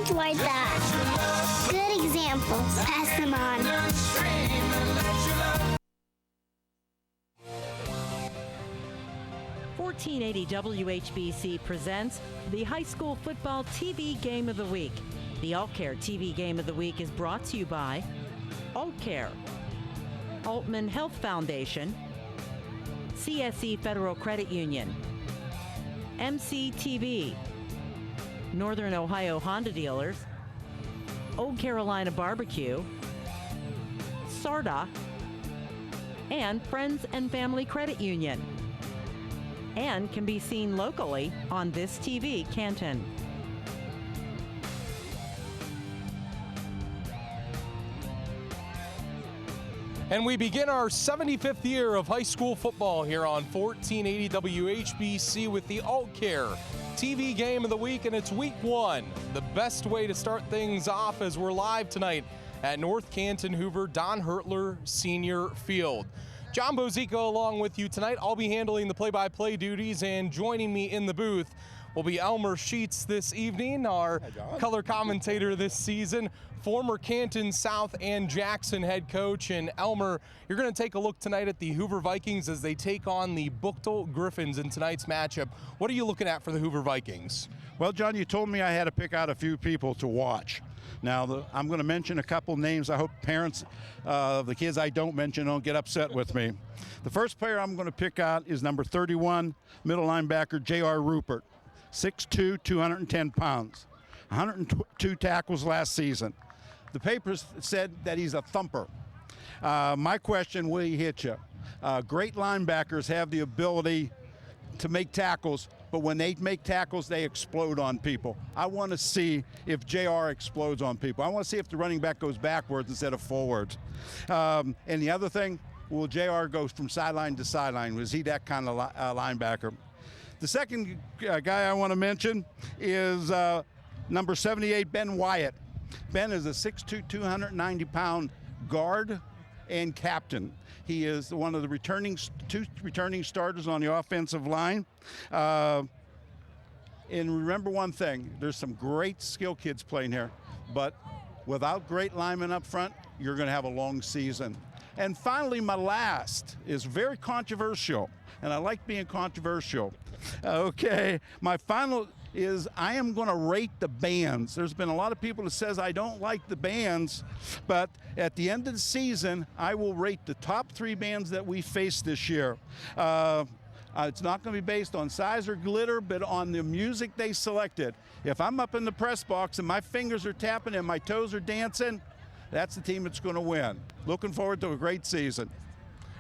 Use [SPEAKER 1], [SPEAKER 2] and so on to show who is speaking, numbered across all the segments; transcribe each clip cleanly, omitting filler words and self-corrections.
[SPEAKER 1] Kids like that. Good examples. Pass them on.
[SPEAKER 2] 1480 WHBC presents the High School Football TV Game of the Week. The AllCare TV Game of the Week is brought to you by AllCare, Altman Health Foundation, CSE Federal Credit Union, MCTV, Northern Ohio Honda Dealers, Old Carolina Barbecue, SARTA, and Friends and Family Credit Union, and can be seen locally on This TV Canton.
[SPEAKER 3] And we begin our 75th year of high school football here on 1480 WHBC with the AllCare TV Game of the Week, and it's week one. The best way to start things off as we're live tonight at North Canton Hoover Don Hertler Senior Field. John Bozico along with you tonight. I'll be handling the play-by-play duties, and joining me in the booth will be Elmer Sheets this evening, our color commentator this season, former Canton South and Jackson head coach. And Elmer, you're going to take a look tonight at the Hoover Vikings as they take on the Buchtel Griffins in tonight's matchup. What are you looking at for the Hoover Vikings?
[SPEAKER 4] Well, John, you told me I had to pick out a few people to watch. Now, I'm going to mention a couple names. I hope parents of the kids I don't mention don't get upset with me. The first player I'm going to pick out is number 31, middle linebacker J.R. Rupert, 6'2", 210 pounds, 102 tackles last season. The papers said that he's a thumper. My question, will he hit you? Great linebackers have the ability to make tackles, but when they make tackles, they explode on people. I want to see if JR explodes on people. I want to see if the running back goes backwards instead of forwards. And the other thing, will JR go from sideline to sideline? Was he that kind of linebacker? The second guy I want to mention is number 78, Ben Wyatt. Ben is a 6'2", 290-pound guard and captain. He is one of the two returning starters on the offensive line. And remember one thing, there's some great skill kids playing here, but without great linemen up front, you're going to have a long season. And finally, my last is very controversial, and I like being controversial. Okay, my final is I am going to rate the bands. There's been a lot of people that says I don't like the bands, but at the end of the season, I will rate the top 3 bands that we face this year. It's not going to be based on size or glitter, but on the music they selected. If I'm up in the press box and my fingers are tapping and my toes are dancing, that's the team that's going to win. Looking forward to a great season.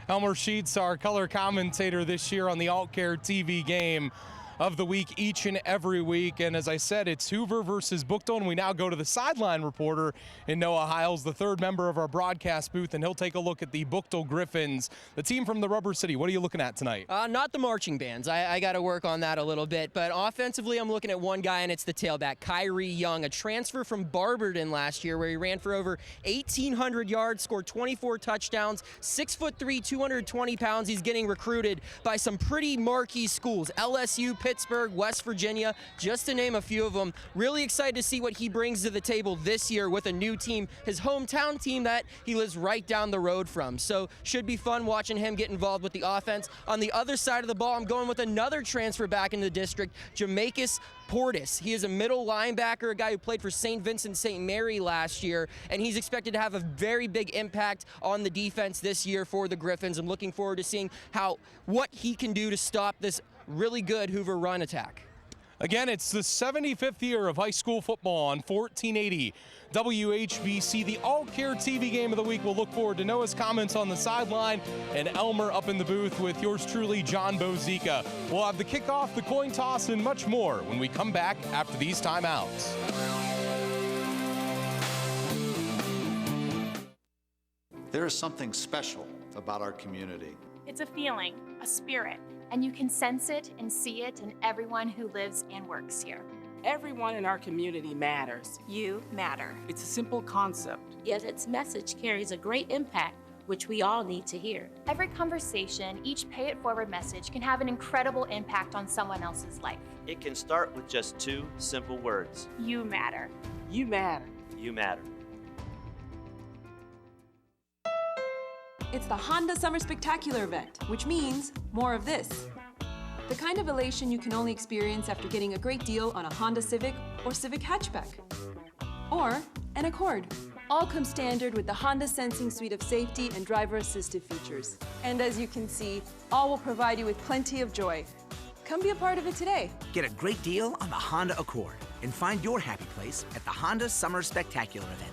[SPEAKER 3] Elmer Sheets, our color commentator this year on the AllCare TV Game of the Week each and every week. And as I said, it's Hoover versus Buchtel, and we now go to the sideline reporter in Noah Hiles, the third member of our broadcast booth, and he'll take a look at the Buchtel Griffins, the team from the Rubber City. What are you looking at tonight?
[SPEAKER 5] Not the marching bands. I got to work on that a little bit. But offensively, I'm looking at one guy, and it's the tailback, Kyrie Young, a transfer from Barberton last year where he ran for over 1,800 yards, scored 24 touchdowns, 6'3", 220 pounds. He's getting recruited by some pretty marquee schools, LSU, Pittsburgh, West Virginia, just to name a few of them. Really excited to see what he brings to the table this year with a new team, his hometown team that he lives right down the road from. So should be fun watching him get involved with the offense. On the other side of the ball, I'm going with another transfer back in the district, Jamakis Portis. He is a middle linebacker, a guy who played for St. Vincent St. Mary last year, and he's expected to have a very big impact on the defense this year for the Griffins. I'm looking forward to seeing what he can do to stop this really good Hoover run attack.
[SPEAKER 3] Again, it's the 75th year of high school football on 1480 WHBC, the AllCare TV Game of the Week. We'll look forward to Noah's comments on the sideline and Elmer up in the booth with yours truly, John Bozica. We'll have the kickoff, the coin toss, and much more when we come back after these timeouts.
[SPEAKER 6] There is something special about our community.
[SPEAKER 7] It's a feeling, a spirit, and you can sense it and see it in everyone who lives and works here.
[SPEAKER 8] Everyone in our community matters.
[SPEAKER 7] You matter.
[SPEAKER 8] It's a simple concept,
[SPEAKER 9] yet its message carries a great impact, which we all need to hear.
[SPEAKER 7] Every conversation, each Pay It Forward message can have an incredible impact on someone else's life.
[SPEAKER 10] It can start with just 2 simple words.
[SPEAKER 7] You matter.
[SPEAKER 8] You matter.
[SPEAKER 10] You matter.
[SPEAKER 11] It's the Honda Summer Spectacular event, which means more of this. The kind of elation you can only experience after getting a great deal on a Honda Civic or Civic hatchback. Or an Accord. All come standard with the Honda Sensing suite of safety and driver assistive features. And as you can see, all will provide you with plenty of joy. Come be a part of it today.
[SPEAKER 12] Get a great deal on the Honda Accord and find your happy place at the Honda Summer Spectacular event.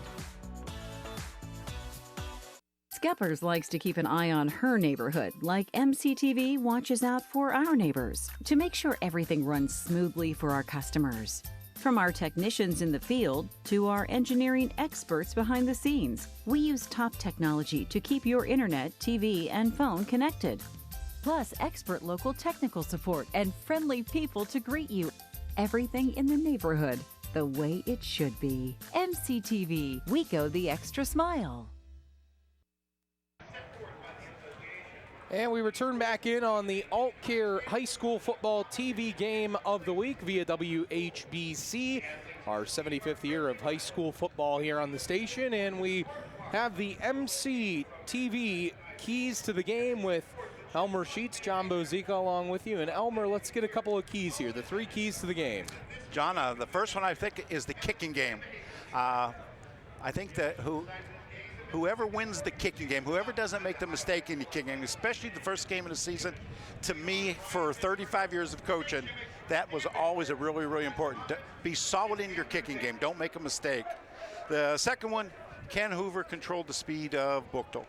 [SPEAKER 13] Skeppers likes to keep an eye on her neighborhood, like MCTV watches out for our neighbors to make sure everything runs smoothly for our customers. From our technicians in the field to our engineering experts behind the scenes, we use top technology to keep your internet, TV, and phone connected. Plus, expert local technical support and friendly people to greet you. Everything in the neighborhood, the way it should be. MCTV, we go the extra mile.
[SPEAKER 3] And we return back in on the Alt Care High School Football TV Game of the Week via WHBC, our 75th year of high school football here on the station. And we have the MCTV keys to the game with Elmer Sheets, John Bozica along with you. And Elmer, let's get a couple of keys here, the 3 keys to the game.
[SPEAKER 4] John, the first one I think is the kicking game. I think that whoever wins the kicking game, whoever doesn't make the mistake in the kicking game, especially the first game of the season, to me, for 35 years of coaching, that was always a really, really important. Be solid in your kicking game. Don't make a mistake. The second one, can Hoover control the speed of Buchtel?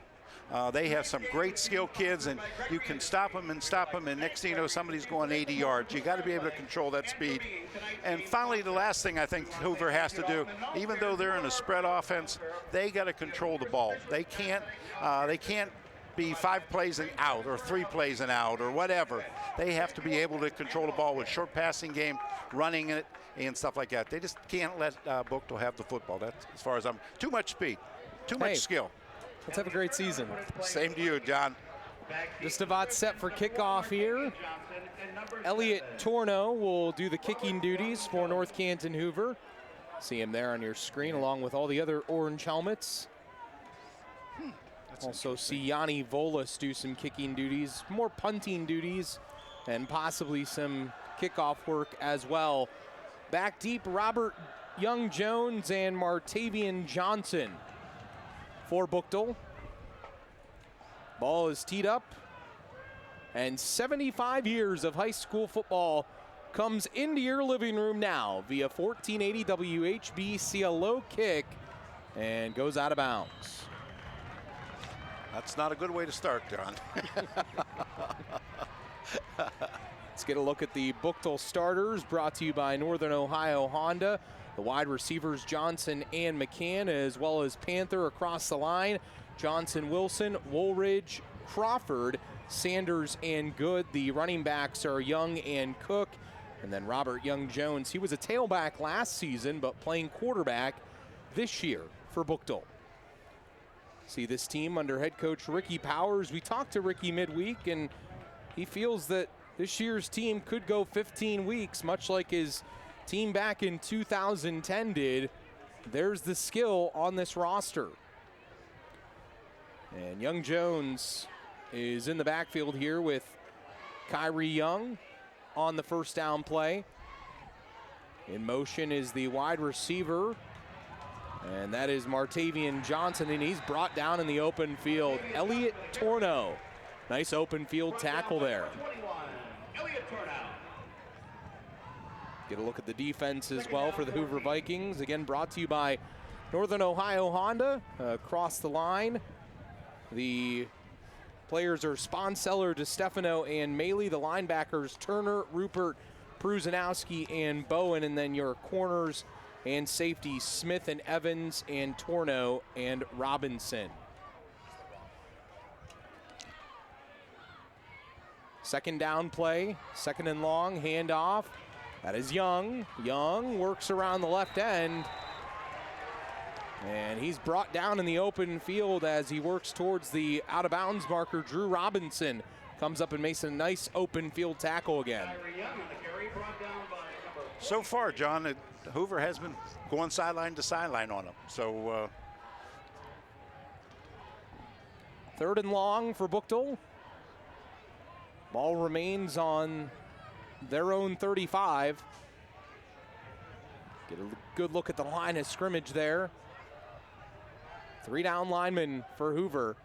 [SPEAKER 4] They have some great skill kids, and you can stop them, and next thing you know, somebody's going 80 yards. You got to be able to control that speed. And finally, the last thing I think Hoover has to do, even though they're in a spread offense, they got to control the ball. They can't be 5 plays and out or 3 plays and out or whatever. They have to be able to control the ball with short passing game, running it, and stuff like that. They just can't let Buchtel have the football. That's as far as I'm. Too much speed, too much skill.
[SPEAKER 3] Let's have a great season.
[SPEAKER 4] Same to you, John.
[SPEAKER 3] Just about set for kickoff here. Elliot Torno will do the kicking duties for North Canton Hoover. See him there on your screen along with all the other orange helmets. Also see Yanni Volas do some kicking duties, more punting duties, and possibly some kickoff work as well. Back deep, Robert Young-Jones and Martavian Johnson for Buchtel. Ball is teed up, and 75 years of high school football comes into your living room now via 1480 WHBC. A low kick and goes out of bounds.
[SPEAKER 4] That's not a good way to start, John.
[SPEAKER 3] Let's get a look at the Buchtel starters, brought to you by Northern Ohio Honda. The wide receivers Johnson and McCann, as well as Panther across the line. Johnson, Wilson, Woolridge, Crawford, Sanders, and Good. The running backs are Young and Cook. And then Robert Young-Jones. He was a tailback last season, but playing quarterback this year for Buchtel. See this team under head coach Ricky Powers. We talked to Ricky midweek, and he feels that this year's team could go 15 weeks, much like his team back in 2010 did. There's the skill on this roster. And Young-Jones is in the backfield here with Kyrie Young on the first down play. In motion is the wide receiver, and that is Martavian Johnson, and he's brought down in the open field. Elliot Torno. Nice open field tackle there. Get a look at the defense as well for the Hoover Vikings. Again, brought to you by Northern Ohio Honda. Across the line, the players are Sponseller, DeStefano, and Maley. The linebackers, Turner, Rupert, Pruzanowski, and Bowen. And then your corners and safety, Smith and Evans, and Torno and Robinson. Second down play, second and long, handoff. That is Young. Young works around the left end. And he's brought down in the open field as he works towards the out-of-bounds marker. Drew Robinson comes up and makes a nice open field tackle again.
[SPEAKER 4] So far, John, Hoover has been going sideline to sideline on him. So
[SPEAKER 3] 3rd and long for Buchtel. Ball remains on their own 35. Get a good look at the line of scrimmage there. 3 down linemen for Hoover.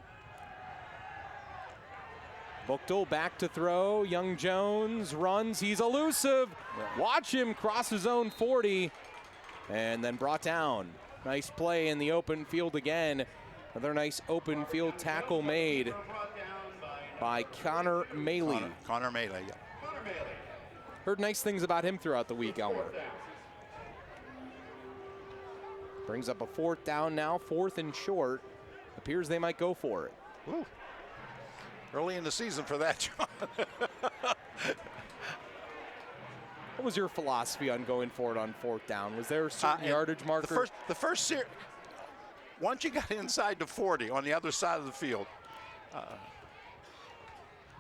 [SPEAKER 3] Buchtel back to throw. Young Jones runs. He's elusive. Watch him cross his own 40 and then brought down. Nice play in the open field again. Another nice open field tackle made by Connor Maley.
[SPEAKER 4] Connor Maley, yeah.
[SPEAKER 3] Heard nice things about him throughout the week, Elmer. Brings up a 4th down now, 4th and short. Appears they might go for it.
[SPEAKER 4] Woo. Early in the season for that, John.
[SPEAKER 3] What was your philosophy on going for it on 4th down? Was there a certain yardage marker?
[SPEAKER 4] The first series, once you got inside the 40 on the other side of the field.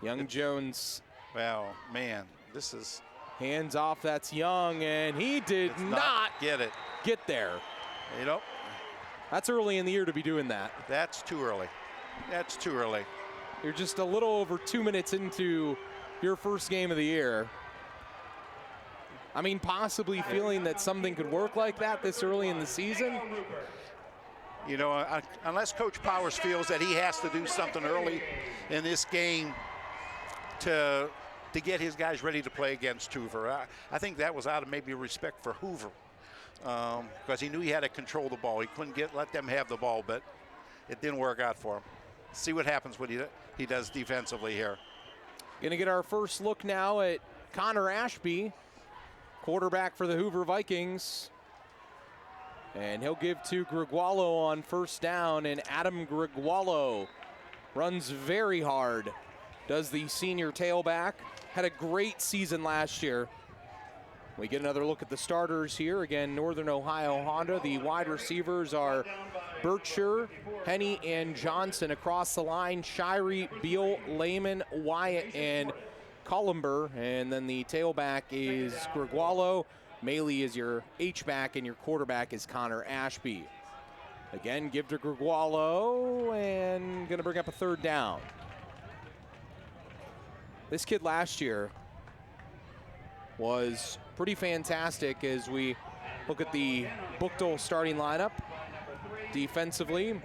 [SPEAKER 3] Young Jones.
[SPEAKER 4] Well, man, this is.
[SPEAKER 3] Hands off, that's Young, and he did not
[SPEAKER 4] get
[SPEAKER 3] there.
[SPEAKER 4] You know.
[SPEAKER 3] That's early in the year to be doing that.
[SPEAKER 4] That's too early. That's too early.
[SPEAKER 3] You're just a little over 2 minutes into your first game of the year. I mean, possibly feeling that something could work like that this early in the season.
[SPEAKER 4] You know, unless Coach Powers feels that he has to do something early in this game to get his guys ready to play against Hoover. I think that was out of maybe respect for Hoover because he knew he had to control the ball. He couldn't let them have the ball, but it didn't work out for him. See what happens when he does defensively here.
[SPEAKER 3] Going to get our first look now at Connor Ashby, quarterback for the Hoover Vikings. And he'll give to Grigualo on 1st down, and Adam Grigualo runs very hard. Does the senior tailback. Had a great season last year. We get another look at the starters here. Again, Northern Ohio Honda. The wide receivers are Bircher, Henney, and Johnson. Across the line, Shirey, Beal, Lehman, Wyatt, and Columber. And then the tailback is Grigualo. Maley is your H-back, and your quarterback is Connor Ashby. Again, give to Grigualo, and going to bring up a 3rd down. This kid last year was pretty fantastic as we look at the Buchtel starting lineup. Defensively,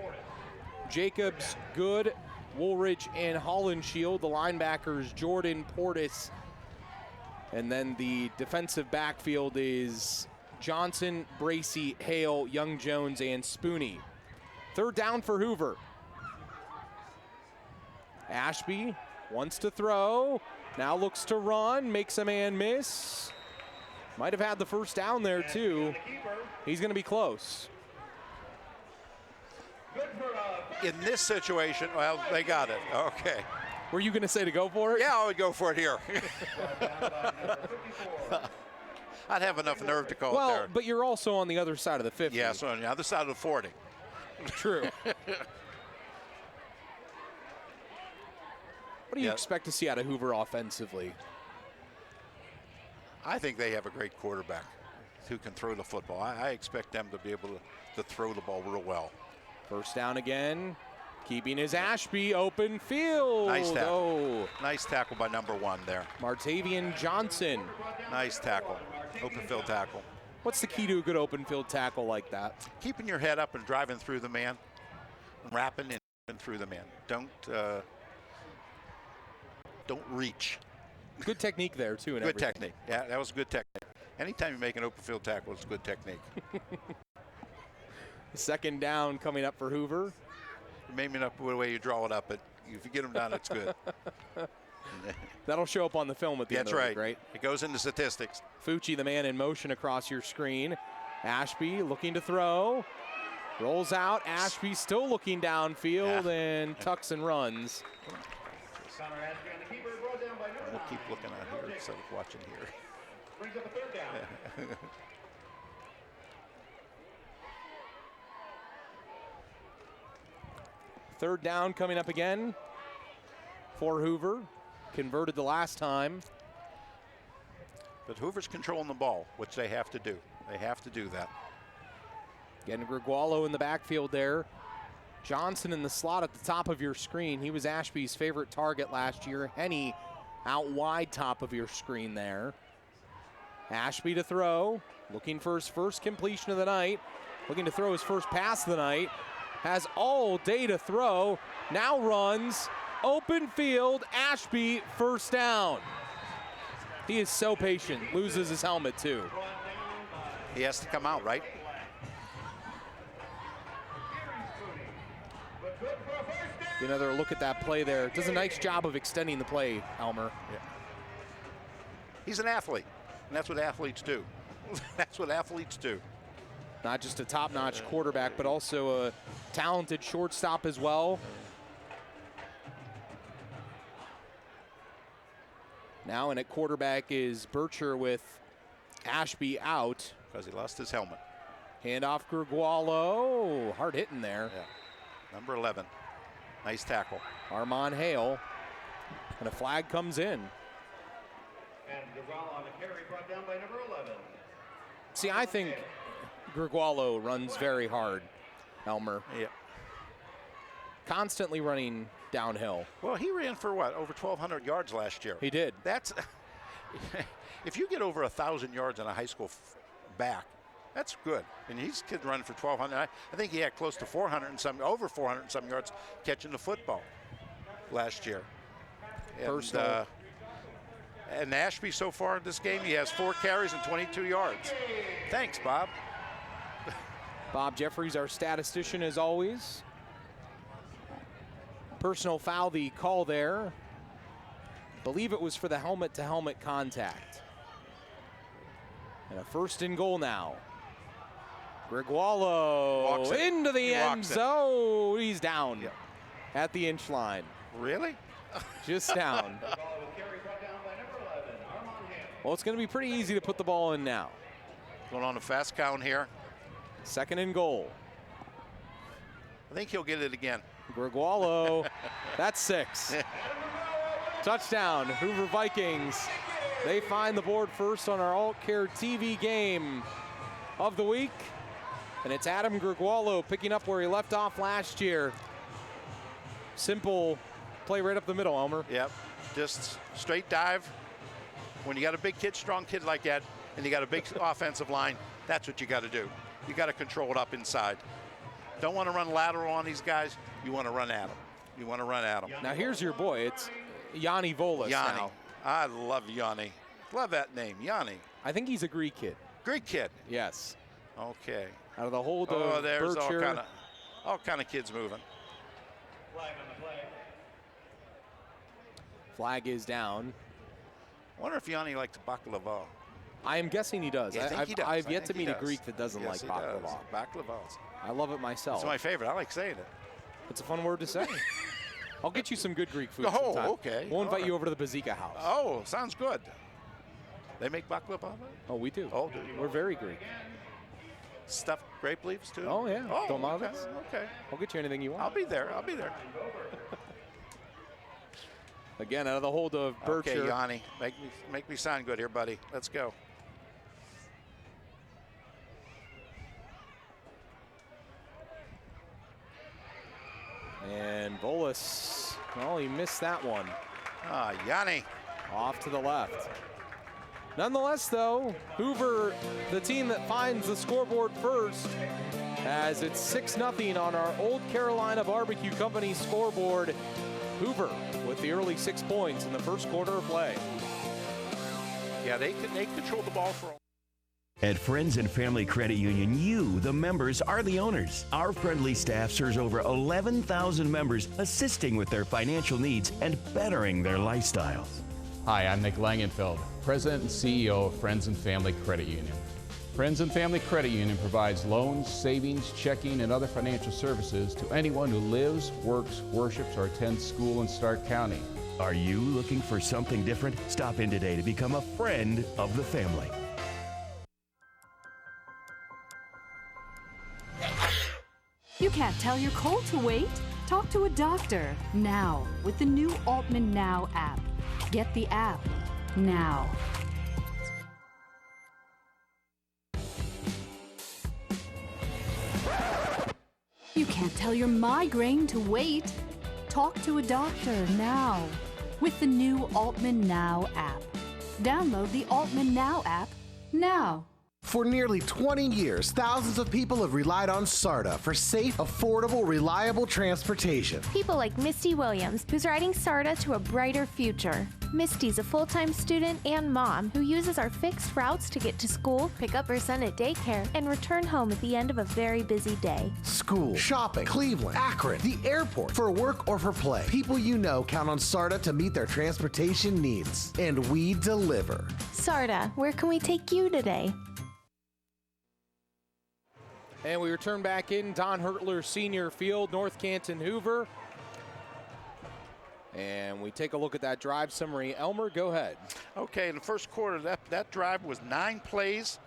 [SPEAKER 3] Jacobs, Good, Woolridge, and Hollenshield. The linebackers, Jordan, Portis. And then the defensive backfield is Johnson, Bracey, Hale, Young Jones, and Spooney. 3rd down for Hoover. Ashby wants to throw, now looks to run, makes a man miss. Might have had the 1st down there too. He's going to be close.
[SPEAKER 4] In this situation, well, they got it. Okay.
[SPEAKER 3] Were you going to say to go for it?
[SPEAKER 4] Yeah, I would go for it here. I'd have enough nerve to call it there.
[SPEAKER 3] Well, but you're also on the other side of the 50.
[SPEAKER 4] Yeah, so on the other side of the 40.
[SPEAKER 3] True. What do you expect to see out of Hoover offensively?
[SPEAKER 4] I think they have a great quarterback who can throw the football. I expect them to be able to throw the ball real well.
[SPEAKER 3] 1st down again. Keeping his Ashby open field.
[SPEAKER 4] Nice tackle.
[SPEAKER 3] Oh.
[SPEAKER 4] Nice tackle by number 1 there.
[SPEAKER 3] Martavian Johnson.
[SPEAKER 4] Nice tackle. Open field tackle.
[SPEAKER 3] What's the key to a good open field tackle like that?
[SPEAKER 4] Keeping your head up and driving through the man. Wrapping and through the man. Don't reach.
[SPEAKER 3] Good technique there, too.
[SPEAKER 4] Good technique. Yeah, that was good technique. Anytime you make an open field tackle, it's good technique.
[SPEAKER 3] 2nd down coming up for Hoover.
[SPEAKER 4] Maybe not the way you draw it up, but if you get them down, it's good.
[SPEAKER 3] That'll show up on the film at the end of the week, right?
[SPEAKER 4] It goes into statistics.
[SPEAKER 3] Fucci, the man in motion across your screen. Ashby looking to throw. Rolls out. Ashby still looking downfield and tucks and runs.
[SPEAKER 4] We'll keep looking out here instead of watching here. Brings up a 3rd down.
[SPEAKER 3] 3rd down coming up again for Hoover. Converted the last time.
[SPEAKER 4] But Hoover's controlling the ball, which they have to do. They have to do that.
[SPEAKER 3] Getting Grigualo in the backfield there. Johnson in the slot at the top of your screen. He was Ashby's favorite target last year. Henny out wide top of your screen there. Ashby to throw. Looking for his first completion of the night. Looking to throw his first pass of the night. Has all day to throw. Now runs. Open field. Ashby first down. He is so patient. Loses his helmet too.
[SPEAKER 4] He has to come out, right?
[SPEAKER 3] Another look at that play there. Does a nice job of extending the play, Elmer.
[SPEAKER 4] Yeah. He's an athlete, and that's what athletes do. That's what athletes do.
[SPEAKER 3] Not just a top-notch quarterback, but also a talented shortstop as well. Now in at quarterback is Bircher with Ashby out.
[SPEAKER 4] Because he lost his helmet.
[SPEAKER 3] Handoff Grigualo. Hard hitting there.
[SPEAKER 4] Yeah. Number 11. Nice tackle.
[SPEAKER 3] Armand Hale. And a flag comes in.
[SPEAKER 10] And Grigualo on the carry brought down by number 11.
[SPEAKER 3] See, I think Grigualo runs very hard, Elmer.
[SPEAKER 4] Yeah.
[SPEAKER 3] Constantly running downhill.
[SPEAKER 4] Well, he ran for what, over 1,200 yards last year.
[SPEAKER 3] He did.
[SPEAKER 4] That's, if you get over 1,000 yards in a high school back, that's good. And he's kid running for 1,200. I think he had close to 400 and some, over 400 and some yards catching the football last year. And, and Ashby so far in this game, he has 4 carries and 22 yards. Thanks, Bob.
[SPEAKER 3] Bob Jeffries, our statistician as always. Personal foul, the call there. Believe it was for the helmet-to-helmet contact. And a first and goal now. Grigualo into the end zone. He's down at the inch line.
[SPEAKER 4] Really?
[SPEAKER 3] Just down. Well, it's going to be pretty easy to put the ball in now.
[SPEAKER 4] Going on a fast count here.
[SPEAKER 3] Second and goal.
[SPEAKER 4] I think he'll get it again.
[SPEAKER 3] Grigualo, that's 6. Touchdown, Hoover Vikings. They find the board first on our Alt Care TV game of the week. And it's Adam Grigualo picking up where he left off last year. Simple play right up the middle, Elmer.
[SPEAKER 4] Yep, just straight dive. When you got a big kid, strong kid like that, and you got a big offensive line, that's what you got to do. You got to control it up inside. Don't want to run lateral on these guys. You want to run at them. You want to run at them.
[SPEAKER 3] Now here's your boy. It's Yanni Volas now.
[SPEAKER 4] I love Yanni. Love that name, Yanni.
[SPEAKER 3] I think he's a Greek kid.
[SPEAKER 4] Greek kid?
[SPEAKER 3] Yes.
[SPEAKER 4] Okay.
[SPEAKER 3] Out of the hold of
[SPEAKER 4] there's
[SPEAKER 3] Bircher.
[SPEAKER 4] all kind of kids moving.
[SPEAKER 10] Flag on the play.
[SPEAKER 3] Flag is down.
[SPEAKER 4] I wonder if Yanni likes baklava.
[SPEAKER 3] I am guessing he does.
[SPEAKER 4] Yeah, I think he does.
[SPEAKER 3] I've yet to meet a Greek that doesn't like baklava.
[SPEAKER 4] Baklava.
[SPEAKER 3] I love it myself.
[SPEAKER 4] It's my favorite. I like saying it.
[SPEAKER 3] It's a fun word to say. I'll get you some good Greek food
[SPEAKER 4] Oh,
[SPEAKER 3] sometime.
[SPEAKER 4] okay.
[SPEAKER 3] We'll invite you over to the Bazika house.
[SPEAKER 4] Oh, sounds good. They make baklava?
[SPEAKER 3] Oh, we do.
[SPEAKER 4] Oh, do you?
[SPEAKER 3] We're very Greek.
[SPEAKER 4] Stuffed grape leaves, too?
[SPEAKER 3] Oh, yeah.
[SPEAKER 4] Oh,
[SPEAKER 3] Tomatoes.
[SPEAKER 4] okay.
[SPEAKER 3] I'll get you anything you want.
[SPEAKER 4] I'll be there. I'll be there.
[SPEAKER 3] Again, out of the hold of Bircher.
[SPEAKER 4] Okay, Yanni. Make me sound good here, buddy. Let's go.
[SPEAKER 3] And Volas, well, he missed that one.
[SPEAKER 4] Yanni.
[SPEAKER 3] Off to the left. Nonetheless, though, Hoover, the team that finds the scoreboard first, as it's 6-0 on our Old Carolina Barbecue Company scoreboard. Hoover with the early 6 points in the first quarter of play.
[SPEAKER 4] Yeah, they control the ball for.
[SPEAKER 14] At Friends and Family Credit Union, you, the members, are the owners. Our friendly staff serves over 11,000 members, assisting with their financial needs and bettering their lifestyles.
[SPEAKER 15] Hi, I'm Nick Langenfeld, President and CEO of Friends and Family Credit Union. Friends and Family Credit Union provides loans, savings, checking, and other financial services to anyone who lives, works, worships, or attends school in Stark County.
[SPEAKER 14] Are you looking for something different? Stop in today to become a friend of the family.
[SPEAKER 16] You can't tell your cold to wait? Talk to a doctor now with the new Altman Now app. Get the app now. You can't tell your migraine to wait. Talk to a doctor now with the new Altman Now app. Download the Altman Now app now.
[SPEAKER 17] For nearly 20 years, thousands of people have relied on SARTA for safe, affordable, reliable transportation.
[SPEAKER 18] People like Misty Williams, who's riding SARTA to a brighter future. Misty's a full-time student and mom who uses our fixed routes to get to school, pick up her son at daycare, and return home at the end of a very busy day.
[SPEAKER 17] School, shopping, Cleveland, Akron, the airport, for work or for play. People you know count on SARTA to meet their transportation needs. And we deliver.
[SPEAKER 18] SARTA, where can we take you today?
[SPEAKER 3] And we return back in Don Hertler Senior Field, North Canton Hoover. And we take a look at that drive summary. Elmer, go ahead.
[SPEAKER 4] Okay, in the first quarter, that drive was 9 plays.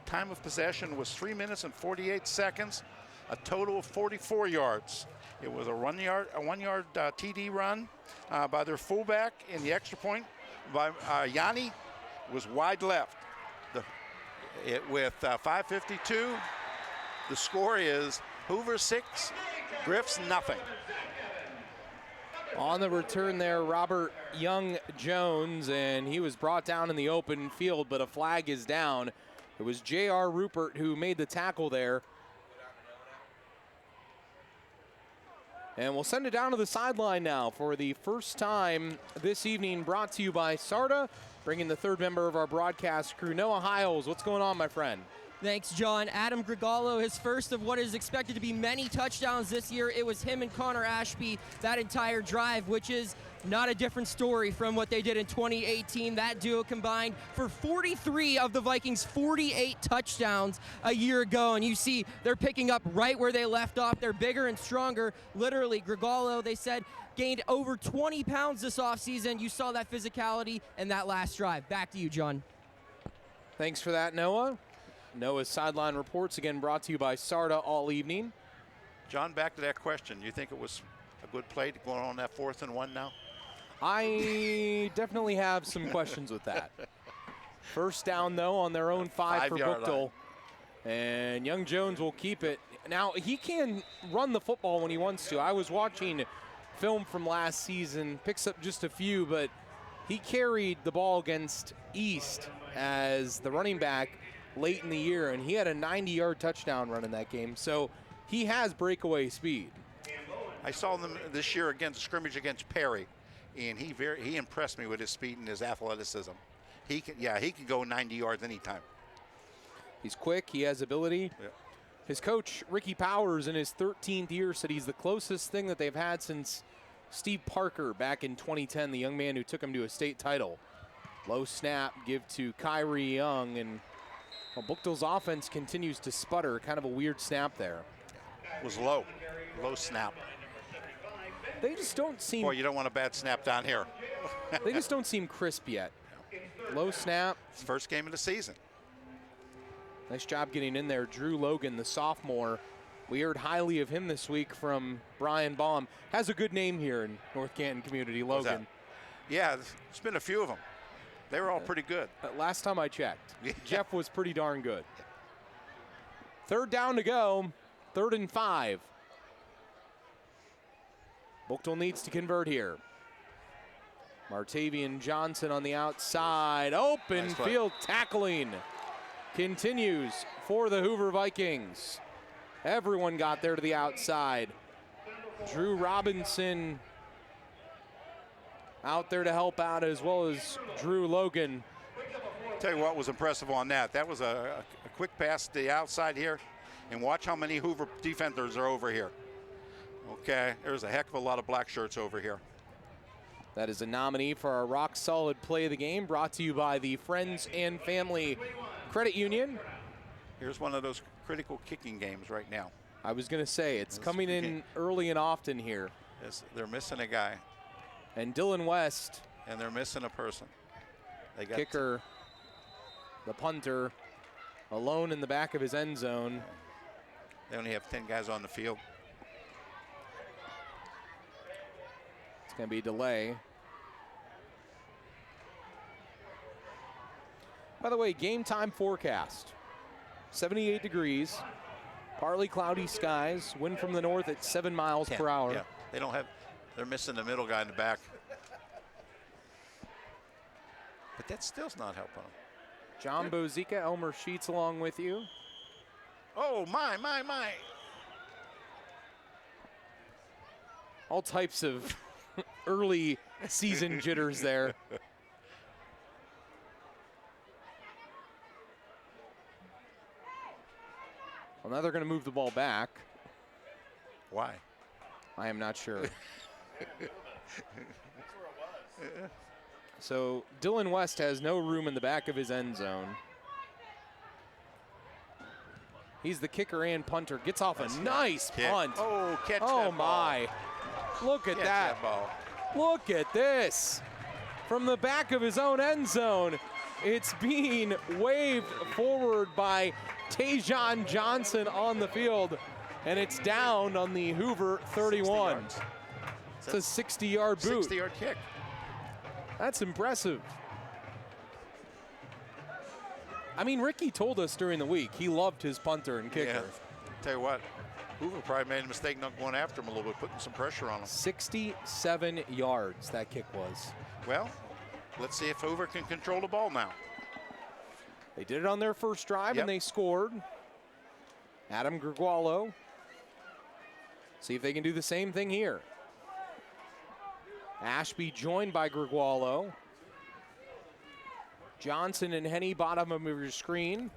[SPEAKER 4] Time of possession was 3 minutes and 48 seconds, a total of 44 yards. It was a 1 yard TD run by their fullback, and the extra point by Yanni was wide left. With 5:52. The score is Hoover 6, Griffs nothing.
[SPEAKER 3] On the return there, Robert Young-Jones, and he was brought down in the open field, but a flag is down. It was J.R. Rupert who made the tackle there. And we'll send it down to the sideline now for the first time this evening, brought to you by SARTA, bringing the third member of our broadcast crew, Noah Hiles. What's going on, my friend?
[SPEAKER 5] Thanks, John. Adam Grigallo, his first of what is expected to be many touchdowns this year. It was him and Connor Ashby that entire drive, which is not a different story from what they did in 2018. That duo combined for 43 of the Vikings' 48 touchdowns a year ago. And you see they're picking up right where they left off. They're bigger and stronger. Literally, Grigallo, they said, gained over 20 pounds this offseason. You saw that physicality in that last drive. Back to you, John.
[SPEAKER 3] Thanks for that, Noah. Noah's Sideline Reports, again, brought to you by SARTA all evening.
[SPEAKER 4] John, back to that question. You think it was a good play to go on that 4th and 1 now?
[SPEAKER 3] I definitely have some questions with that. First down, though, on their own 5 for Buchtel. And Young-Jones will keep it. Now, he can run the football when he wants to. I was watching film from last season, picks up just a few, but he carried the ball against East as the running back late in the year, and he had a 90-yard touchdown run in that game. So he has breakaway speed.
[SPEAKER 4] I saw them this year against scrimmage against Perry, and he impressed me with his speed and his athleticism. He can go 90 yards anytime.
[SPEAKER 3] He's quick. He has ability.
[SPEAKER 4] Yeah.
[SPEAKER 3] His coach, Ricky Powers, in his 13th year, said he's the closest thing that they've had since Steve Parker back in 2010, the young man who took him to a state title. Low snap, give to Kyrie Young, and Buchtel's offense continues to sputter. Kind of a weird snap there.
[SPEAKER 4] It was low snap.
[SPEAKER 3] They just don't seem...
[SPEAKER 4] Boy, you don't want a bad snap down here.
[SPEAKER 3] They just don't seem crisp yet. Low snap.
[SPEAKER 4] It's first game of the season.
[SPEAKER 3] Nice job getting in there. Drew Logan, the sophomore. We heard highly of him this week from Brian Baum. Has a good name here in North Canton Community, Logan.
[SPEAKER 4] Yeah, there's been a few of them. They were all pretty good.
[SPEAKER 3] Last time I checked, Jeff was pretty darn good. Third down to go, 3rd and 5. Buchtel needs to convert here. Martavian Johnson on the outside. Open field tackling continues for the Hoover Vikings. Everyone got there to the outside. Drew Robinson out there to help out, as well as Drew Logan.
[SPEAKER 4] Tell you what was impressive on that. That was a quick pass to the outside here, and watch how many Hoover defenders are over here. Okay, there's a heck of a lot of black shirts over here.
[SPEAKER 3] That is a nominee for our rock solid play of the game, brought to you by the Friends and Family Credit Union.
[SPEAKER 4] Here's one of those critical kicking games right now.
[SPEAKER 3] I was going to say, it's coming in early and often here.
[SPEAKER 4] They're missing a guy.
[SPEAKER 3] And Dylan West.
[SPEAKER 4] And they're missing a person. They got
[SPEAKER 3] kicker, the punter, alone in the back of his end zone.
[SPEAKER 4] They only have 10 guys on the field.
[SPEAKER 3] It's going to be a delay. By the way, game time forecast. 78 degrees, Partly cloudy skies, wind from the north at 7 miles per hour.
[SPEAKER 19] Yeah, they don't have, they're missing the middle guy in the back. But that still's not helping them.
[SPEAKER 3] John Bozica, Elmer Sheets along with you.
[SPEAKER 19] Oh, my.
[SPEAKER 3] All types of early season jitters there. Well, now they're going to move the ball back.
[SPEAKER 19] Why?
[SPEAKER 3] I am not sure. So Dylan West has no room in the back of his end zone. He's the kicker and punter. Gets off a nice punt.
[SPEAKER 19] Oh, catch that
[SPEAKER 3] ball.
[SPEAKER 19] ball.
[SPEAKER 3] My. Look at that.
[SPEAKER 19] Ball.
[SPEAKER 3] Look at this. From the back of his own end zone, it's being waved forward by Tajon Johnson on the field, and it's down on the Hoover 31. It's a 60-yard boot.
[SPEAKER 19] 60-yard kick.
[SPEAKER 3] That's impressive. I mean, Ricky told us during the week he loved his punter and kicker.
[SPEAKER 19] Yeah. Tell you what, Hoover probably made a mistake not going after him a little bit, putting some pressure on him.
[SPEAKER 3] 67 yards that kick was.
[SPEAKER 19] Well, let's see if Hoover can control the ball now.
[SPEAKER 3] They did it on their first drive, and they scored. Adam Gregualo. See if they can do the same thing here. Ashby joined by Gregualo. Johnson and Henny, bottom of your screen.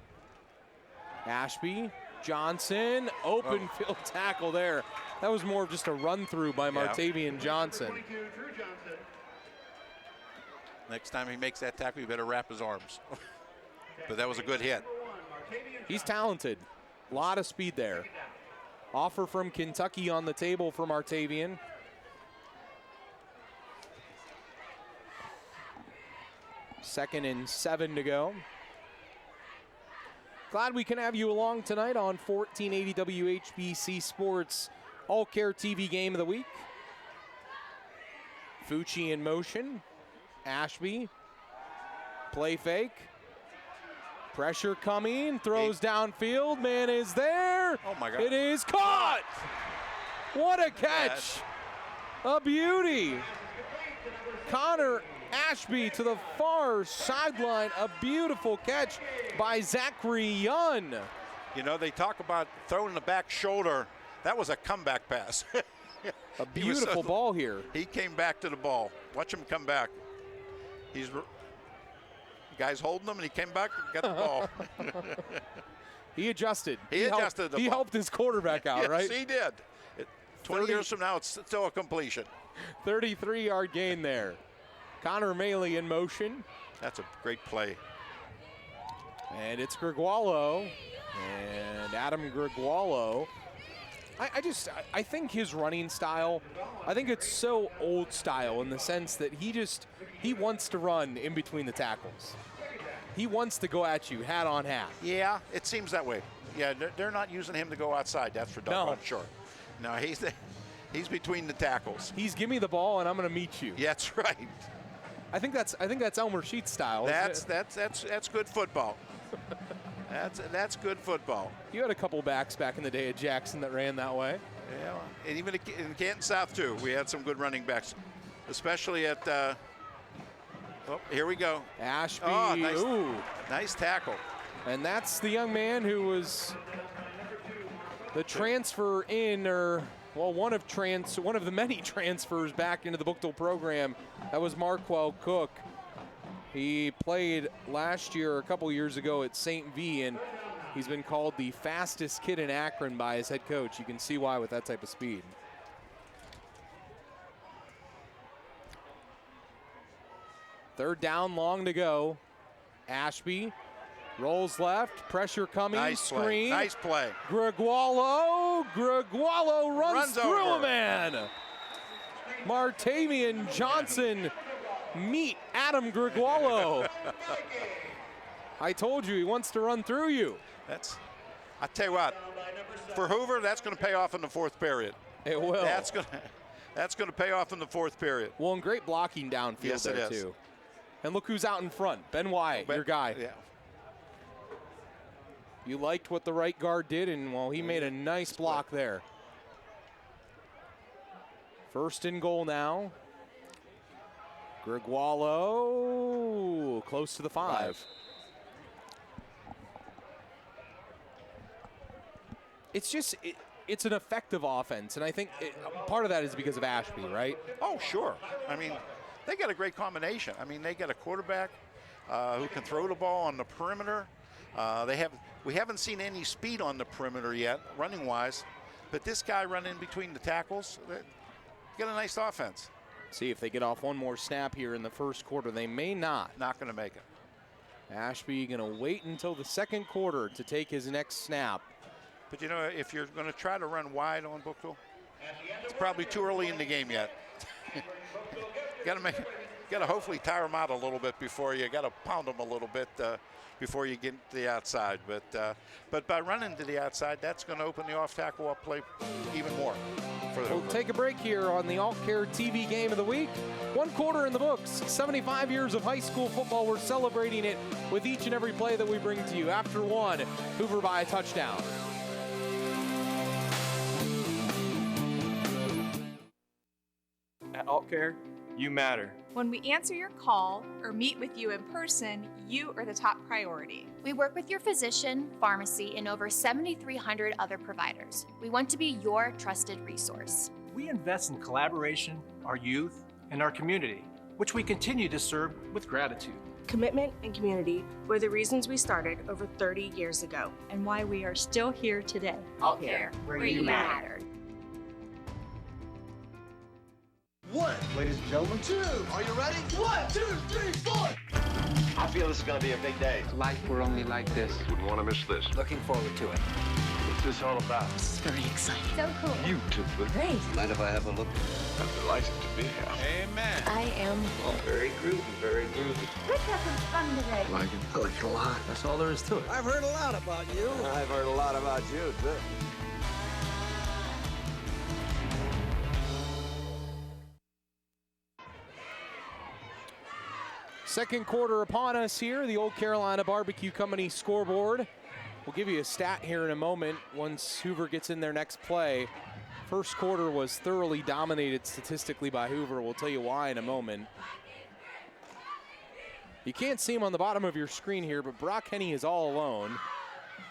[SPEAKER 3] Ashby, Johnson, open field tackle there. That was more of just a run through by Martavian Johnson.
[SPEAKER 19] Next time he makes that tackle, you better wrap his arms. But that was a good hit.
[SPEAKER 3] He's talented. A lot of speed there. Offer from Kentucky on the table for Martavian. Second and 7 to go. Glad we can have you along tonight on 1480 WHBC Sports All-Care TV Game of the Week. Fucci in motion. Ashby. Play fake. Pressure coming. Throws downfield. Man is there.
[SPEAKER 19] Oh, my God.
[SPEAKER 3] It is caught. What a catch. A beauty. Connor Ashby to the far sideline. A beautiful catch by Zachary Young.
[SPEAKER 19] You know, they talk about throwing the back shoulder. That was a comeback pass.
[SPEAKER 3] A beautiful ball here.
[SPEAKER 19] He came back to the ball. Watch him come back. He's guys holding him, and he came back and got the ball.
[SPEAKER 3] He adjusted.
[SPEAKER 19] He adjusted.
[SPEAKER 3] He helped his quarterback out,
[SPEAKER 19] yes,
[SPEAKER 3] right?
[SPEAKER 19] Yes, he did. 20 years from now, it's still a completion.
[SPEAKER 3] 33-yard gain there. Connor Maley in motion.
[SPEAKER 19] That's a great play.
[SPEAKER 3] And it's Gregualo. And Adam Gregualo. I think his running style, I think it's so old style in the sense that he wants to run in between the tackles. He wants to go at you, hat on hat.
[SPEAKER 19] Yeah, it seems that way. Yeah, they're not using him to go outside. That's for doggone sure. No, he's between the tackles.
[SPEAKER 3] He's give me the ball and I'm going to meet you.
[SPEAKER 19] Yeah, that's right.
[SPEAKER 3] I think that's Elmer Sheets style.
[SPEAKER 19] That's good football. That's good football.
[SPEAKER 3] You had a couple backs back in the day at Jackson that ran that way.
[SPEAKER 19] Yeah, and even in Canton South too, we had some good running backs, especially at. Oh, here we go.
[SPEAKER 3] Ashby.
[SPEAKER 19] Oh, nice tackle.
[SPEAKER 3] And that's the young man who was the transfer in, or well, one of the many transfers back into the Buchtel program. That was Marquel Cook. He played last year, a couple years ago at St. V, and he's been called the fastest kid in Akron by his head coach. You can see why with that type of speed. Third down, long to go. Ashby rolls left, pressure coming,
[SPEAKER 19] nice
[SPEAKER 3] screen.
[SPEAKER 19] Play. Nice play.
[SPEAKER 3] Gregualo runs through
[SPEAKER 19] over.
[SPEAKER 3] a man. Martavian Johnson meet Adam Gregualo. I told you he wants to run through you.
[SPEAKER 19] I tell you what, for Hoover, that's going to pay off in the fourth period.
[SPEAKER 3] It will.
[SPEAKER 19] That's going to pay off in the fourth period.
[SPEAKER 3] Well, and great blocking downfield there too. And look who's out in front. Ben Wyatt, your guy.
[SPEAKER 19] Yeah.
[SPEAKER 3] You liked what the right guard did, and, well, he made a nice block there. First and goal now. Grigualo close to the 5. It's just, it's an effective offense, and I think part of that is because of Ashby, right?
[SPEAKER 19] Oh, sure. I mean, they got a great combination. I mean, they got a quarterback who can throw the ball on the perimeter. We haven't seen any speed on the perimeter yet, running-wise, but this guy running between the tackles, got a nice offense.
[SPEAKER 3] See if they get off one more snap here in the first quarter. They may not.
[SPEAKER 19] Not going to make it.
[SPEAKER 3] Ashby going to wait until the second quarter to take his next snap.
[SPEAKER 19] But, you know, if you're going to try to run wide on Buchtel, it's probably too early in the game yet. Got to hopefully tire him out a little bit before you got to pound him a little bit before you get to the outside. But by running to the outside, that's going to open the off-tackle up play even more.
[SPEAKER 3] We'll take a break here on the Alt Care TV Game of the Week. 1 quarter in the books. 75 years of high school football. We're celebrating it with each and every play that we bring to you. After 1, Hoover by a touchdown.
[SPEAKER 20] At Alt Care, you matter.
[SPEAKER 7] When we answer your call or meet with you in person, you are the top priority. We work with your physician, pharmacy, and over 7,300 other providers. We want to be your trusted resource.
[SPEAKER 20] We invest in collaboration, our youth, and our community, which we continue to serve with gratitude.
[SPEAKER 21] Commitment and community were the reasons we started over 30 years ago.
[SPEAKER 22] And why we are still here today.
[SPEAKER 21] Alt Care, where you matter.
[SPEAKER 23] 1, ladies and gentlemen, 2. Are you ready? 1, 2, 3, 4.
[SPEAKER 10] I feel this is going to be a big day.
[SPEAKER 24] Life were only like this.
[SPEAKER 10] Wouldn't want to miss this.
[SPEAKER 24] Looking forward to it.
[SPEAKER 10] What's this all about?
[SPEAKER 22] This is very exciting.
[SPEAKER 21] So cool.
[SPEAKER 10] Beautiful.
[SPEAKER 21] Great.
[SPEAKER 10] Mind if I have a look? I'm delighted to be here.
[SPEAKER 23] Amen.
[SPEAKER 21] I am.
[SPEAKER 10] Oh, very groovy, very groovy.
[SPEAKER 21] Let's have some fun today.
[SPEAKER 10] I like it. I like it a lot.
[SPEAKER 24] That's all there is to it.
[SPEAKER 23] I've heard a lot about you.
[SPEAKER 10] I've heard a lot about you, too.
[SPEAKER 3] Second quarter upon us here. The Old Carolina Barbecue Company scoreboard. We'll give you a stat here in a moment once Hoover gets in their next play. First quarter was thoroughly dominated statistically by Hoover. We'll tell you why in a moment. You can't see him on the bottom of your screen here, but Brock Henney is all alone.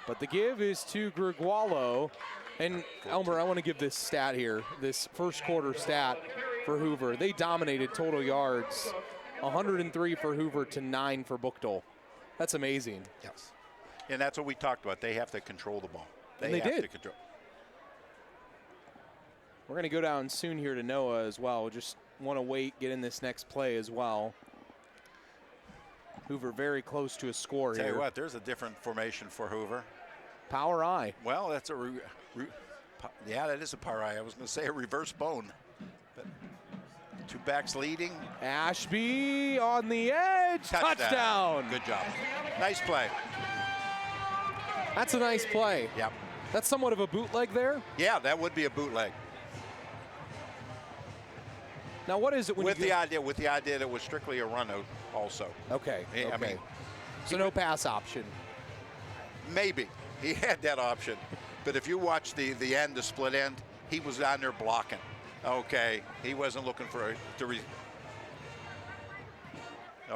[SPEAKER 3] But the give is to Grigualo. And Elmer, I want to give this stat here, this first quarter stat for Hoover. They dominated total yards. 103 for Hoover to 9 for Buchtel. That's amazing.
[SPEAKER 19] Yes. And that's what we talked about. They have to control the ball.
[SPEAKER 3] They
[SPEAKER 19] have
[SPEAKER 3] did.
[SPEAKER 19] to control.
[SPEAKER 3] We're going to go down soon here to Noah as well. We'll just want to wait, get in this next play as well. Hoover very close to a score here.
[SPEAKER 19] Tell you what, there's a different formation for Hoover.
[SPEAKER 3] Power eye.
[SPEAKER 19] Well, that's a, yeah, that is a power eye. I was going to say a reverse bone. But 2 backs leading.
[SPEAKER 3] Ashby on the edge. Touchdown.
[SPEAKER 19] Good job. Nice play.
[SPEAKER 3] That's a nice play.
[SPEAKER 19] Yep.
[SPEAKER 3] That's somewhat of a bootleg there.
[SPEAKER 19] Yeah, that would be a bootleg.
[SPEAKER 3] Now, what is it when
[SPEAKER 19] with the idea that it was strictly a run out also.
[SPEAKER 3] Okay.
[SPEAKER 19] I
[SPEAKER 3] okay.
[SPEAKER 19] mean,
[SPEAKER 3] so no pass option.
[SPEAKER 19] Maybe he had that option, but if you watch the end, the split end, he was on there blocking. Okay, he wasn't looking for okay.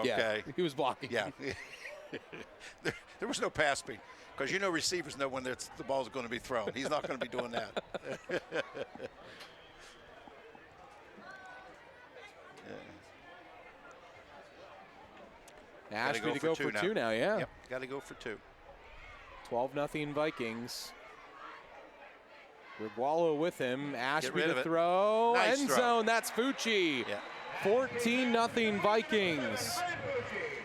[SPEAKER 3] Yeah, he was blocking.
[SPEAKER 19] Yeah. there was no pass speed because you know receivers know when the ball's going to be thrown. He's not going to be doing that.
[SPEAKER 3] Ashby to go for two now, yeah.
[SPEAKER 19] Yep, got to go for 2.
[SPEAKER 3] 12-0 Vikings. Grigualo with him. Ashby to throw.
[SPEAKER 19] Nice
[SPEAKER 3] End
[SPEAKER 19] throw.
[SPEAKER 3] zone. That's Fucci.
[SPEAKER 19] Yeah.
[SPEAKER 3] 14-0 Vikings.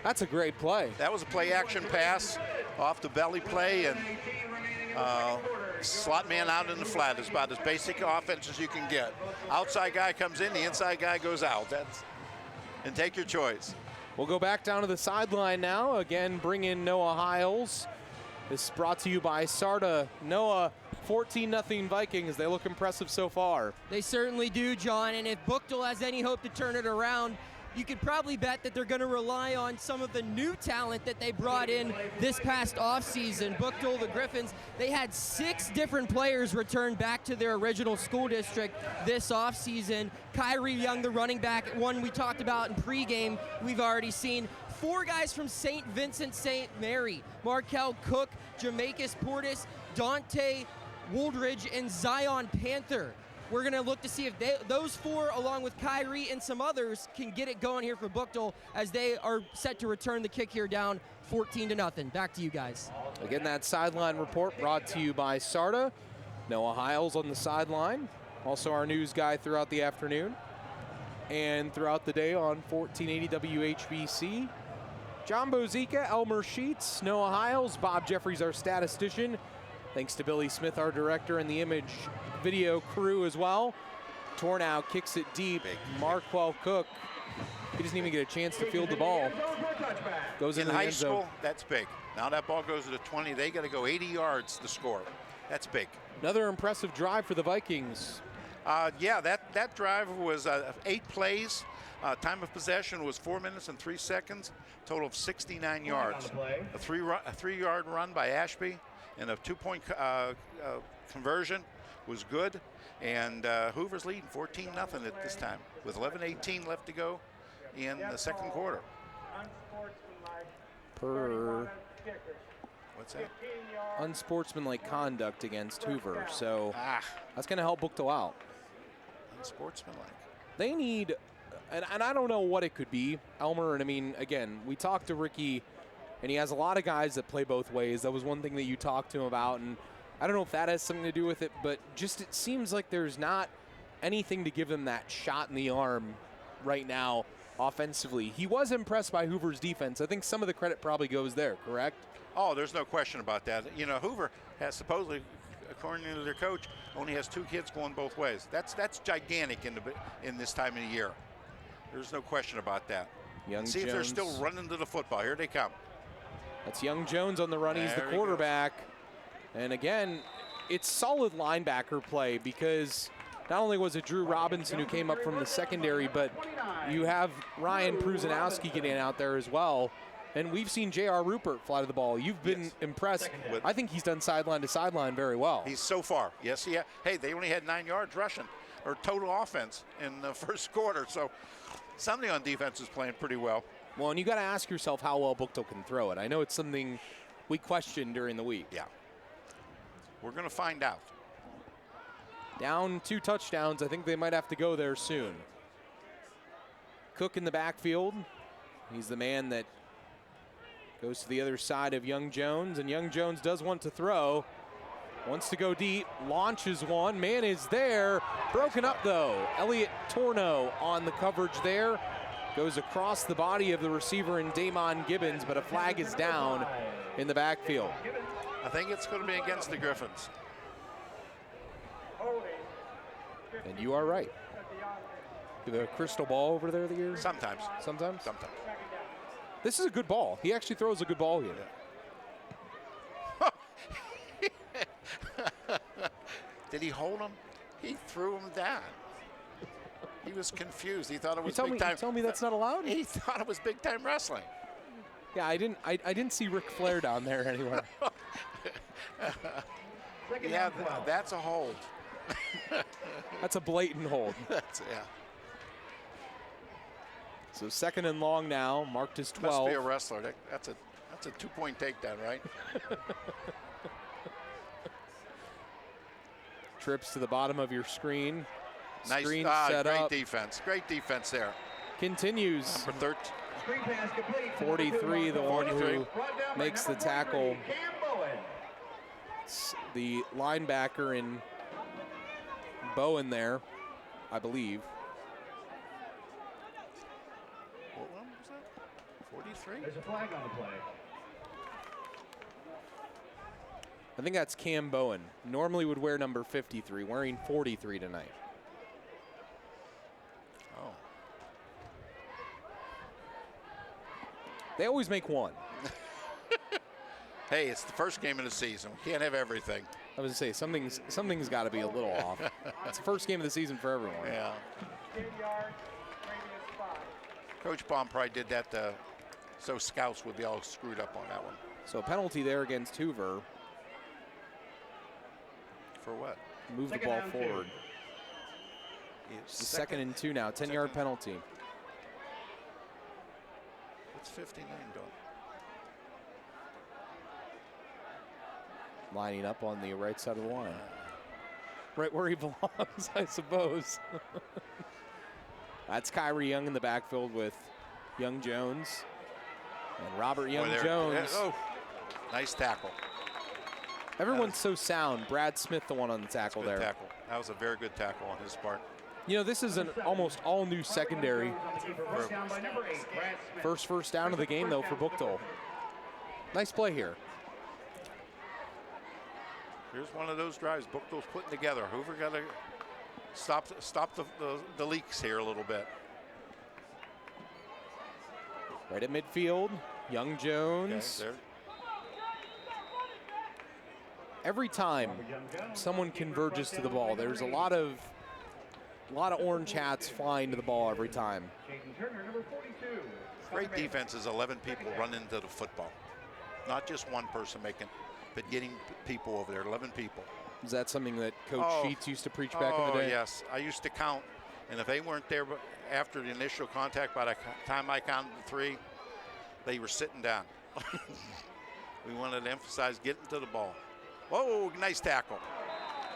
[SPEAKER 3] That's a great play.
[SPEAKER 19] That was a play-action pass off the belly play, and slot man out in the flat is about as basic offense as you can get. Outside guy comes in, the inside guy goes out. And take your choice.
[SPEAKER 3] We'll go back down to the sideline now. Again, bring in Noah Hiles. This is brought to you by Sarda. Noah, 14-0 Vikings. They look impressive so far.
[SPEAKER 5] They certainly do, John. And if Buchtel has any hope to turn it around, you could probably bet that they're going to rely on some of the new talent that they brought in this past offseason. Buchtel, the Griffins, they had 6 different players return back to their original school district this offseason. Kyrie Young, the running back, one we talked about in pregame, we've already seen. 4 guys from St. Vincent St. Mary, Markel Cook, Jamakis Portis, Dante Wooldridge, and Zion Panther. We're going to look to see if those 4, along with Kyrie and some others, can get it going here for Buchtel as they are set to return the kick here down 14-0. Back to you guys.
[SPEAKER 3] Again, that sideline report brought to you by SARTA. Noah Hiles on the sideline, also our news guy throughout the afternoon and throughout the day on 1480 WHBC. John Bozica, Elmer Sheets, Noah Hiles, Bob Jeffries, our statistician. Thanks to Billy Smith, our director, and the image video crew as well. Tornow kicks it deep. Marquel Cook, he doesn't even get a chance to field the ball. Goes
[SPEAKER 19] in
[SPEAKER 3] into the
[SPEAKER 19] high
[SPEAKER 3] end zone.
[SPEAKER 19] school, that's big. Now that ball goes to the 20, they got to go 80 yards to score. That's big.
[SPEAKER 3] Another impressive drive for the Vikings.
[SPEAKER 19] Yeah, that drive was 8 plays. Time of possession was 4 minutes and 3 seconds. Total of 69 yards. A 3-yard run by Ashby and a 2-point conversion was good. And Hoover's leading 14-0 at this time with 11:18 left to go in the second quarter. What's that?
[SPEAKER 3] Unsportsmanlike conduct against Hoover. So that's going to help Buchtel out.
[SPEAKER 19] Unsportsmanlike.
[SPEAKER 3] They need, and I don't know what it could be, Elmer. And I mean, again, we talked to Ricky, and he has a lot of guys that play both ways. That was one thing that you talked to him about, and I don't know if that has something to do with it, but just it seems like there's not anything to give them that shot in the arm right now offensively. He was impressed by Hoover's defense. I think some of the credit probably goes there, correct?
[SPEAKER 19] Oh, there's no question about that. You know, Hoover has supposedly, according to their coach, only has 2 kids going both ways. That's gigantic in this time of the year. There's no question about that.
[SPEAKER 3] Young
[SPEAKER 19] See
[SPEAKER 3] Jones.
[SPEAKER 19] if they're still running to the football. Here they come.
[SPEAKER 3] That's Young Jones on the run. He's the
[SPEAKER 19] There he
[SPEAKER 3] quarterback. And again, it's solid linebacker play because not only was it Drew Robinson who came up from the secondary, but you have Ryan Pruzanowski getting out there as well. And we've seen J.R. Rupert fly to the ball. You've been impressed. I think he's done sideline to sideline very well.
[SPEAKER 19] He's so far. Yes, yeah. Hey, they only had 9 yards rushing or total offense in the first quarter. So somebody on defense is playing pretty well.
[SPEAKER 3] Well, and you got to ask yourself how well Buchtel can throw it. I know it's something we questioned during the week.
[SPEAKER 19] Yeah. We're going to find out.
[SPEAKER 3] Down 2 touchdowns. I think they might have to go there soon. Cook in the backfield. He's the man that goes to the other side of Young Jones, and Young Jones does want to throw. Wants to go deep, launches one. Man is there. Broken up, though. Elliot Tornow on the coverage there. Goes across the body of the receiver in Damon Gibbons, but a flag is down in the backfield.
[SPEAKER 19] I think it's going to be against the Griffins.
[SPEAKER 3] And you are right. You have a crystal ball over there that you're?
[SPEAKER 19] Sometimes.
[SPEAKER 3] Sometimes?
[SPEAKER 19] Sometimes.
[SPEAKER 3] This is a good ball. He actually throws a good ball here.
[SPEAKER 19] Yeah. Did he hold him? He threw him down. He was confused. He thought it was big time.
[SPEAKER 3] You tell me that's not allowed?
[SPEAKER 19] He thought it was big time wrestling.
[SPEAKER 3] Yeah, I didn't see Ric Flair down there anywhere.
[SPEAKER 19] Yeah, that's a hold.
[SPEAKER 3] That's a blatant hold.
[SPEAKER 19] Yeah.
[SPEAKER 3] So 2nd and long now, marked as 12.
[SPEAKER 19] Must be a wrestler. That's a 2-point takedown, right?
[SPEAKER 3] Trips to the bottom of your screen.
[SPEAKER 19] Nice,
[SPEAKER 3] Screen
[SPEAKER 19] great
[SPEAKER 3] up.
[SPEAKER 19] defense. Great defense there.
[SPEAKER 3] Continues.
[SPEAKER 19] Number 13.
[SPEAKER 3] 43, the one who makes the tackle. It's the linebacker in Bowen there, I believe.
[SPEAKER 19] What one was that? 43?
[SPEAKER 1] There's a flag on the play.
[SPEAKER 3] I think that's Cam Bowen. Normally would wear number 53, wearing 43 tonight.
[SPEAKER 19] Oh.
[SPEAKER 3] They always make one.
[SPEAKER 19] Hey, it's the first game of the season. We can't have everything.
[SPEAKER 3] I was going to say, something's got to be a little off. It's the first game of the season for everyone.
[SPEAKER 19] Yeah. Coach Baum probably did that so scouts would be all screwed up on that one.
[SPEAKER 3] So a penalty there against Hoover.
[SPEAKER 19] For what?
[SPEAKER 3] Move the ball forward. Second and 2 now, 10-yard penalty.
[SPEAKER 19] What's 59 doing?
[SPEAKER 3] Lining up on the right side of the line. Right where he belongs, I suppose. That's Kyrie Young in the backfield with Young Jones. And Robert Young Jones.
[SPEAKER 19] Oh, nice tackle.
[SPEAKER 3] Everyone's so sound. Brad Smith, the one on the tackle there.
[SPEAKER 19] Tackle. That was a very good tackle on his part.
[SPEAKER 3] You know, this is an almost all-new secondary. First down of the game, though, for Buchtel. Nice play here.
[SPEAKER 19] Here's one of those drives Buchtel's putting together. Hoover got to stop the leaks here a little bit.
[SPEAKER 3] Right at midfield, Young Jones.
[SPEAKER 19] Okay,
[SPEAKER 3] every time someone converges to the ball, there's a lot of orange hats flying to the ball every time.
[SPEAKER 19] Great defense is 11 people running into the football. Not just one person making, but getting people over there, 11 people.
[SPEAKER 3] Is that something that Coach Sheets used to preach back in the day?
[SPEAKER 19] Oh, yes. I used to count, and if they weren't there after the initial contact, by the time I counted 3, they were sitting down. We wanted to emphasize getting to the ball. Whoa, nice tackle.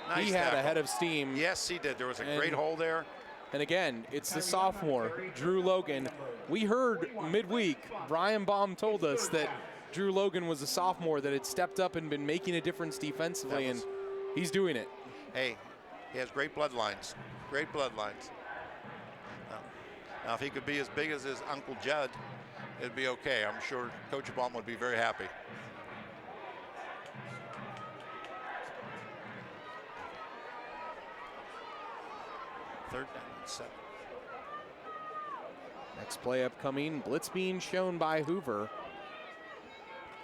[SPEAKER 19] Nice
[SPEAKER 3] he had
[SPEAKER 19] tackle.
[SPEAKER 3] a head of steam.
[SPEAKER 19] Yes, he did. There was a great hole there.
[SPEAKER 3] And again, it's the sophomore, Drew Logan. We heard midweek, Brian Baum told us that Drew Logan was a sophomore that had stepped up and been making a difference defensively, and he's doing it.
[SPEAKER 19] Hey, he has great bloodlines. Great bloodlines. Now, if he could be as big as his Uncle Judd, it'd be okay. I'm sure Coach Baum would be very happy. Third down and 7.
[SPEAKER 3] Next play upcoming, blitz being shown by Hoover.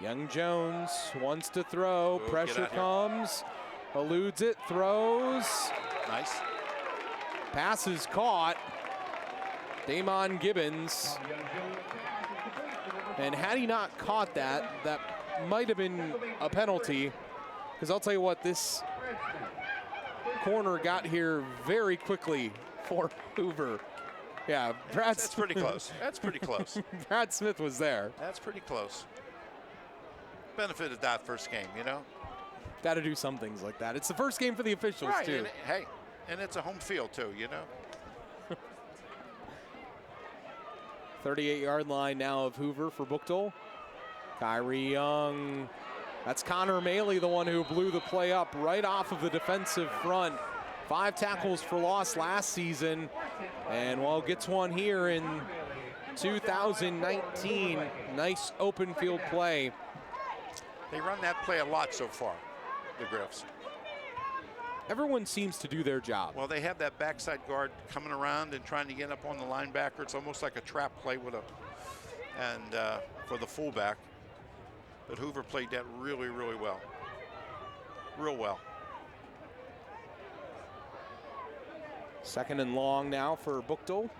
[SPEAKER 3] Young Jones wants to throw, pressure comes, eludes it, throws.
[SPEAKER 19] Nice.
[SPEAKER 3] Pass is caught. Damon Gibbons. And had he not caught that, that might have been a penalty. Because I'll tell you what, this corner got here very quickly for Hoover. Yeah,
[SPEAKER 19] That's pretty close. That's pretty close.
[SPEAKER 3] Brad Smith was there.
[SPEAKER 19] That's pretty close. Benefited that first game, you know?
[SPEAKER 3] Got to do some things like that. It's the first game for the officials,
[SPEAKER 19] right,
[SPEAKER 3] too.
[SPEAKER 19] And it's a home field, too, you know?
[SPEAKER 3] 38-yard line now of Hoover for Buchtel. Kyrie Young. That's Connor Maley, the one who blew the play up right off of the defensive front. 5 tackles for loss last season. And, well, gets one here in 2019. Nice open field play.
[SPEAKER 19] They run that play a lot so far, the Griffs.
[SPEAKER 3] Everyone seems to do their job.
[SPEAKER 19] Well, they have that backside guard coming around and trying to get up on the linebacker. It's almost like a trap play with for the fullback. But Hoover played that really, really well. Real well.
[SPEAKER 3] Second and long now for Buchtel.